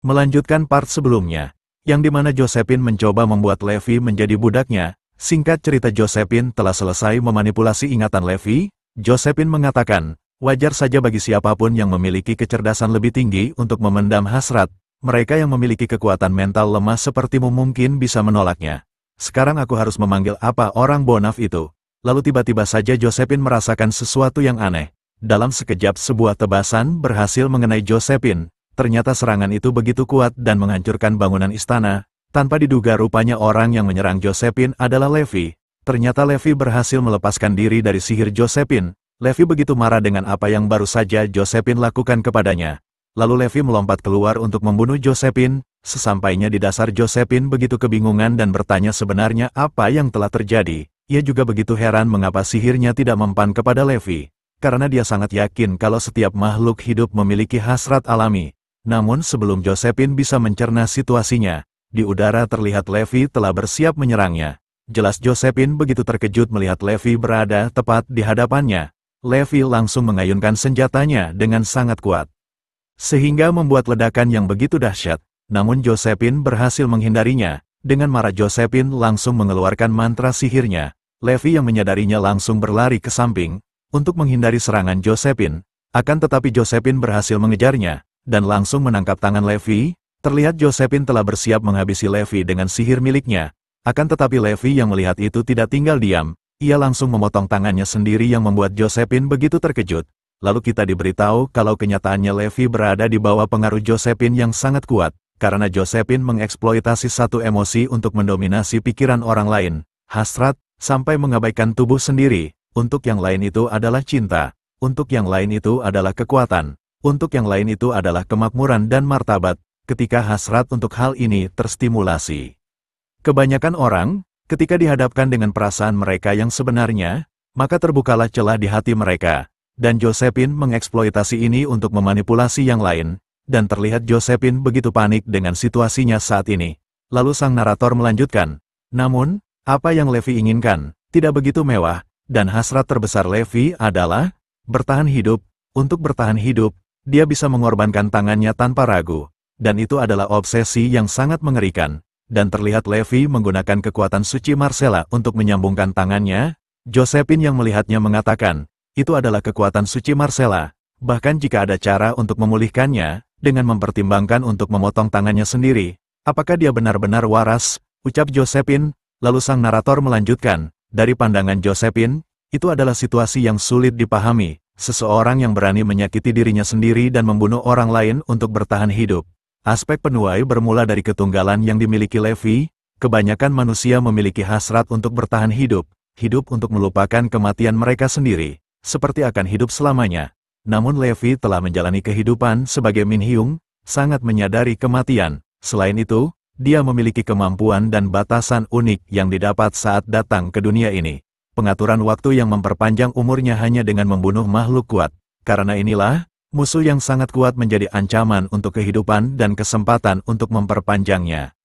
Melanjutkan part sebelumnya, yang dimana Josephine mencoba membuat Levi menjadi budaknya. Singkat cerita, Josephine telah selesai memanipulasi ingatan Levi. Josephine mengatakan, wajar saja bagi siapapun yang memiliki kecerdasan lebih tinggi untuk memendam hasrat. Mereka yang memiliki kekuatan mental lemah sepertimu mungkin bisa menolaknya. Sekarang aku harus memanggil apa orang bonaf itu. Lalu tiba-tiba saja Josephine merasakan sesuatu yang aneh. Dalam sekejap sebuah tebasan berhasil mengenai Josephine. Ternyata serangan itu begitu kuat dan menghancurkan bangunan istana. Tanpa diduga rupanya orang yang menyerang Josephine adalah Levi. Ternyata Levi berhasil melepaskan diri dari sihir Josephine. Levi begitu marah dengan apa yang baru saja Josephine lakukan kepadanya. Lalu Levi melompat keluar untuk membunuh Josephine. Sesampainya di dasar, Josephine begitu kebingungan dan bertanya sebenarnya apa yang telah terjadi. Ia juga begitu heran mengapa sihirnya tidak mempan kepada Levi. Karena dia sangat yakin kalau setiap makhluk hidup memiliki hasrat alami. Namun sebelum Josephine bisa mencerna situasinya, di udara terlihat Levi telah bersiap menyerangnya. Jelas Josephine begitu terkejut melihat Levi berada tepat di hadapannya. Levi langsung mengayunkan senjatanya dengan sangat kuat, sehingga membuat ledakan yang begitu dahsyat. Namun Josephine berhasil menghindarinya. Dengan marah Josephine langsung mengeluarkan mantra sihirnya. Levi yang menyadarinya langsung berlari ke samping untuk menghindari serangan Josephine. Akan tetapi Josephine berhasil mengejarnya dan langsung menangkap tangan Levi. Terlihat Josephine telah bersiap menghabisi Levi dengan sihir miliknya. Akan tetapi Levi yang melihat itu tidak tinggal diam. Ia langsung memotong tangannya sendiri yang membuat Josephine begitu terkejut. Lalu kita diberitahu kalau kenyataannya Levi berada di bawah pengaruh Josephine yang sangat kuat. Karena Josephine mengeksploitasi satu emosi untuk mendominasi pikiran orang lain. Hasrat, sampai mengabaikan tubuh sendiri. Untuk yang lain itu adalah cinta. Untuk yang lain itu adalah kekuatan. Untuk yang lain itu adalah kemakmuran dan martabat, ketika hasrat untuk hal ini terstimulasi. Kebanyakan orang, ketika dihadapkan dengan perasaan mereka yang sebenarnya, maka terbukalah celah di hati mereka. Dan Josephine mengeksploitasi ini untuk memanipulasi yang lain, dan terlihat Josephine begitu panik dengan situasinya saat ini. Lalu sang narator melanjutkan, namun, apa yang Levi inginkan, tidak begitu mewah, dan hasrat terbesar Levi adalah bertahan hidup. Untuk bertahan hidup, dia bisa mengorbankan tangannya tanpa ragu, dan itu adalah obsesi yang sangat mengerikan. Dan terlihat Levi menggunakan kekuatan suci Marcella untuk menyambungkan tangannya. Josephine yang melihatnya mengatakan, itu adalah kekuatan suci Marcella. Bahkan jika ada cara untuk memulihkannya, dengan mempertimbangkan untuk memotong tangannya sendiri, apakah dia benar-benar waras? Ucap Josephine. Lalu sang narator melanjutkan, dari pandangan Josephine, itu adalah situasi yang sulit dipahami. Seseorang yang berani menyakiti dirinya sendiri dan membunuh orang lain untuk bertahan hidup. Aspek penuai bermula dari ketunggalan yang dimiliki Levi. Kebanyakan manusia memiliki hasrat untuk bertahan hidup untuk melupakan kematian mereka sendiri, seperti akan hidup selamanya. Namun Levi telah menjalani kehidupan sebagai Min Hyung, sangat menyadari kematian. Selain itu, dia memiliki kemampuan dan batasan unik yang didapat saat datang ke dunia ini. Pengaturan waktu yang memperpanjang umurnya hanya dengan membunuh makhluk kuat. Karena inilah, musuh yang sangat kuat menjadi ancaman untuk kehidupan dan kesempatan untuk memperpanjangnya.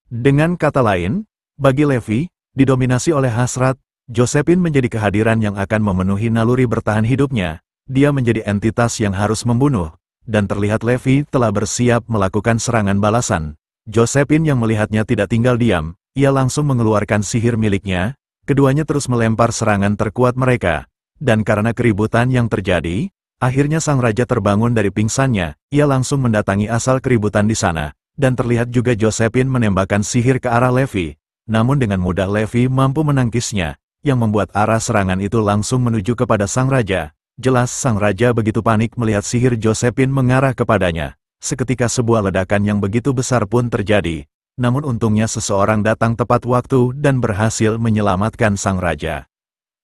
Dengan kata lain, bagi Levi, didominasi oleh hasrat, Josephine menjadi kehadiran yang akan memenuhi naluri bertahan hidupnya. Dia menjadi entitas yang harus membunuh, dan terlihat Levi telah bersiap melakukan serangan balasan. Josephine yang melihatnya tidak tinggal diam, ia langsung mengeluarkan sihir miliknya. Keduanya terus melempar serangan terkuat mereka, dan karena keributan yang terjadi, akhirnya sang raja terbangun dari pingsannya. Ia langsung mendatangi asal keributan di sana, dan terlihat juga Josephine menembakkan sihir ke arah Levi. Namun dengan mudah Levi mampu menangkisnya, yang membuat arah serangan itu langsung menuju kepada sang raja. Jelas sang raja begitu panik melihat sihir Josephine mengarah kepadanya. Seketika sebuah ledakan yang begitu besar pun terjadi. Namun untungnya seseorang datang tepat waktu dan berhasil menyelamatkan sang raja.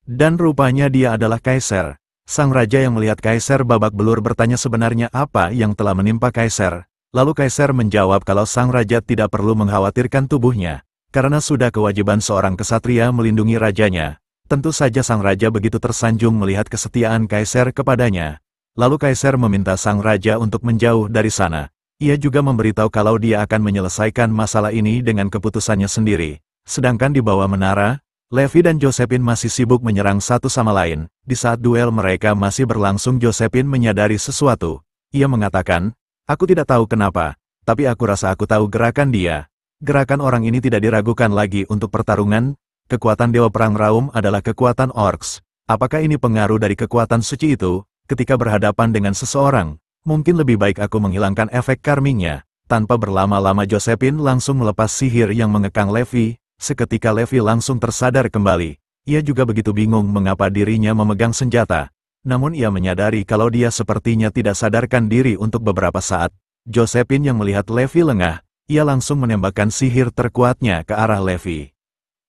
Dan rupanya dia adalah Kaisar. Sang raja yang melihat Kaisar babak belur bertanya sebenarnya apa yang telah menimpa Kaisar. Lalu Kaisar menjawab kalau sang raja tidak perlu mengkhawatirkan tubuhnya, karena sudah kewajiban seorang kesatria melindungi rajanya. Tentu saja sang raja begitu tersanjung melihat kesetiaan Kaisar kepadanya. Lalu Kaisar meminta sang raja untuk menjauh dari sana. Ia juga memberitahu kalau dia akan menyelesaikan masalah ini dengan keputusannya sendiri. Sedangkan di bawah menara, Levi dan Josephine masih sibuk menyerang satu sama lain. Di saat duel mereka masih berlangsung, Josephine menyadari sesuatu. Ia mengatakan, aku tidak tahu kenapa, tapi aku rasa aku tahu gerakan dia. Gerakan orang ini tidak diragukan lagi untuk pertarungan. Kekuatan Dewa Perang Raum adalah kekuatan Orcs. Apakah ini pengaruh dari kekuatan suci itu? Ketika berhadapan dengan seseorang, mungkin lebih baik aku menghilangkan efek karmingnya. Tanpa berlama-lama Josephine langsung melepas sihir yang mengekang Levi. Seketika Levi langsung tersadar kembali. Ia juga begitu bingung mengapa dirinya memegang senjata. Namun ia menyadari kalau dia sepertinya tidak sadarkan diri untuk beberapa saat. Josephine yang melihat Levi lengah, ia langsung menembakkan sihir terkuatnya ke arah Levi.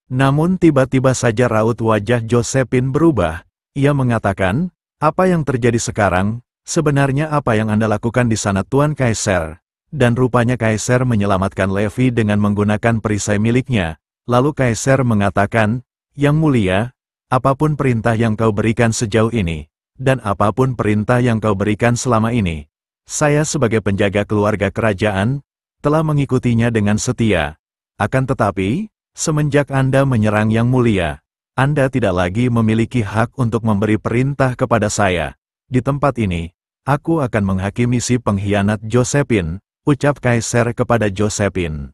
Namun tiba-tiba saja raut wajah Josephine berubah. Ia mengatakan, "Apa yang terjadi sekarang? Sebenarnya apa yang Anda lakukan di sana Tuan Kaisar?" Dan rupanya Kaisar menyelamatkan Levi dengan menggunakan perisai miliknya. Lalu Kaisar mengatakan, "Yang mulia, apapun perintah yang kau berikan sejauh ini, dan apapun perintah yang kau berikan selama ini, saya sebagai penjaga keluarga kerajaan, telah mengikutinya dengan setia. Akan tetapi, semenjak Anda menyerang Yang Mulia, Anda tidak lagi memiliki hak untuk memberi perintah kepada saya. Di tempat ini, aku akan menghakimi si pengkhianat Josephine," ucap Kaisar kepada Josephine.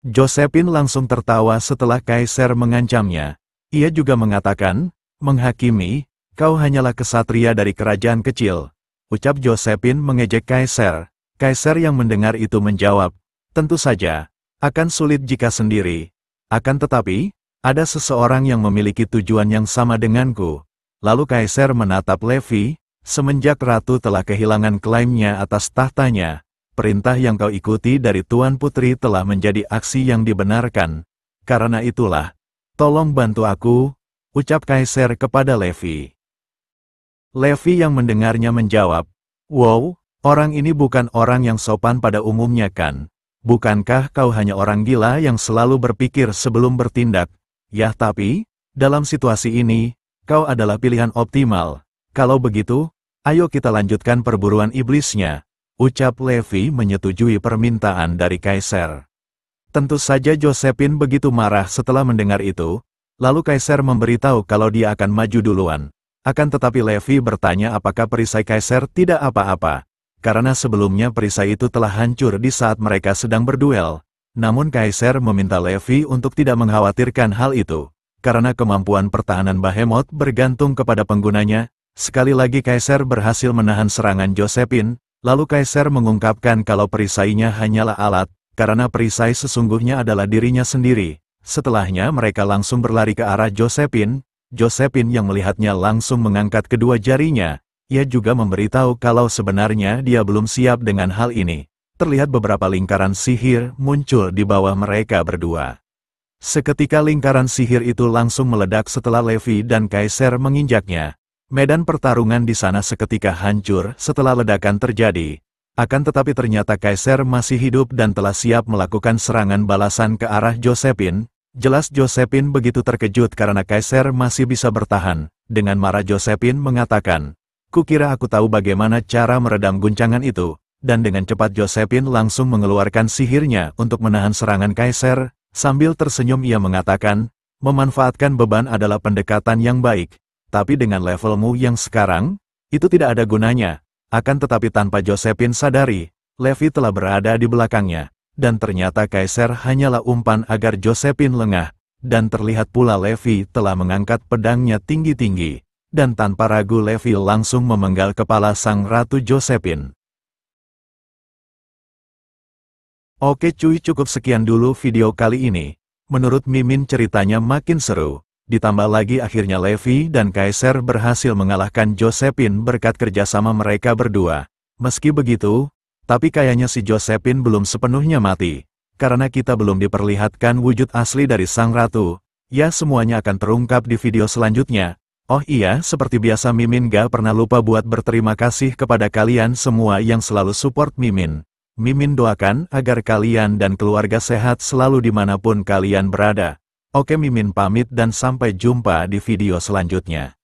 Josephine langsung tertawa setelah Kaisar mengancamnya. Ia juga mengatakan, "Menghakimi, kau hanyalah kesatria dari kerajaan kecil," ucap Josephine mengejek Kaisar. Kaisar yang mendengar itu menjawab, "Tentu saja, akan sulit jika sendiri. Akan tetapi, ada seseorang yang memiliki tujuan yang sama denganku." Lalu Kaisar menatap Levi, "Semenjak Ratu telah kehilangan klaimnya atas tahtanya, perintah yang kau ikuti dari Tuan Putri telah menjadi aksi yang dibenarkan. Karena itulah, tolong bantu aku," ucap Kaisar kepada Levi. Levi yang mendengarnya menjawab, "Wow, orang ini bukan orang yang sopan pada umumnya kan? Bukankah kau hanya orang gila yang selalu berpikir sebelum bertindak? Ya tapi, dalam situasi ini, kau adalah pilihan optimal. Kalau begitu, ayo kita lanjutkan perburuan iblisnya," ucap Levi menyetujui permintaan dari Kaisar. Tentu saja Josephine begitu marah setelah mendengar itu, lalu Kaisar memberitahu kalau dia akan maju duluan. Akan tetapi Levi bertanya apakah perisai Kaisar tidak apa-apa. Karena sebelumnya perisai itu telah hancur di saat mereka sedang berduel. Namun Kaisar meminta Levi untuk tidak mengkhawatirkan hal itu. Karena kemampuan pertahanan Behemoth bergantung kepada penggunanya. Sekali lagi Kaisar berhasil menahan serangan Josephine. Lalu Kaisar mengungkapkan kalau perisainya hanyalah alat. Karena perisai sesungguhnya adalah dirinya sendiri. Setelahnya mereka langsung berlari ke arah Josephine. Josephine yang melihatnya langsung mengangkat kedua jarinya. Ia juga memberitahu kalau sebenarnya dia belum siap dengan hal ini. Terlihat beberapa lingkaran sihir muncul di bawah mereka berdua. Seketika lingkaran sihir itu langsung meledak setelah Levi dan Kaisar menginjaknya. Medan pertarungan di sana seketika hancur setelah ledakan terjadi. Akan tetapi ternyata Kaisar masih hidup dan telah siap melakukan serangan balasan ke arah Josephine. Jelas Josephine begitu terkejut karena Kaisar masih bisa bertahan. Dengan marah Josephine mengatakan, "Kukira aku tahu bagaimana cara meredam guncangan itu," dan dengan cepat Josephine langsung mengeluarkan sihirnya untuk menahan serangan Kaisar. Sambil tersenyum ia mengatakan, "Memanfaatkan beban adalah pendekatan yang baik, tapi dengan levelmu yang sekarang, itu tidak ada gunanya." Akan tetapi tanpa Josephine sadari, Levi telah berada di belakangnya, dan ternyata Kaisar hanyalah umpan agar Josephine lengah, dan terlihat pula Levi telah mengangkat pedangnya tinggi-tinggi. Dan tanpa ragu Levi langsung memenggal kepala sang Ratu Josephine. Oke cuy, cukup sekian dulu video kali ini. Menurut Mimin ceritanya makin seru. Ditambah lagi akhirnya Levi dan Kaisar berhasil mengalahkan Josephine berkat kerjasama mereka berdua. Meski begitu, tapi kayaknya si Josephine belum sepenuhnya mati. Karena kita belum diperlihatkan wujud asli dari sang ratu. Ya semuanya akan terungkap di video selanjutnya. Oh iya, seperti biasa Mimin gak pernah lupa buat berterima kasih kepada kalian semua yang selalu support Mimin. Mimin doakan agar kalian dan keluarga sehat selalu dimanapun kalian berada. Oke Mimin pamit dan sampai jumpa di video selanjutnya.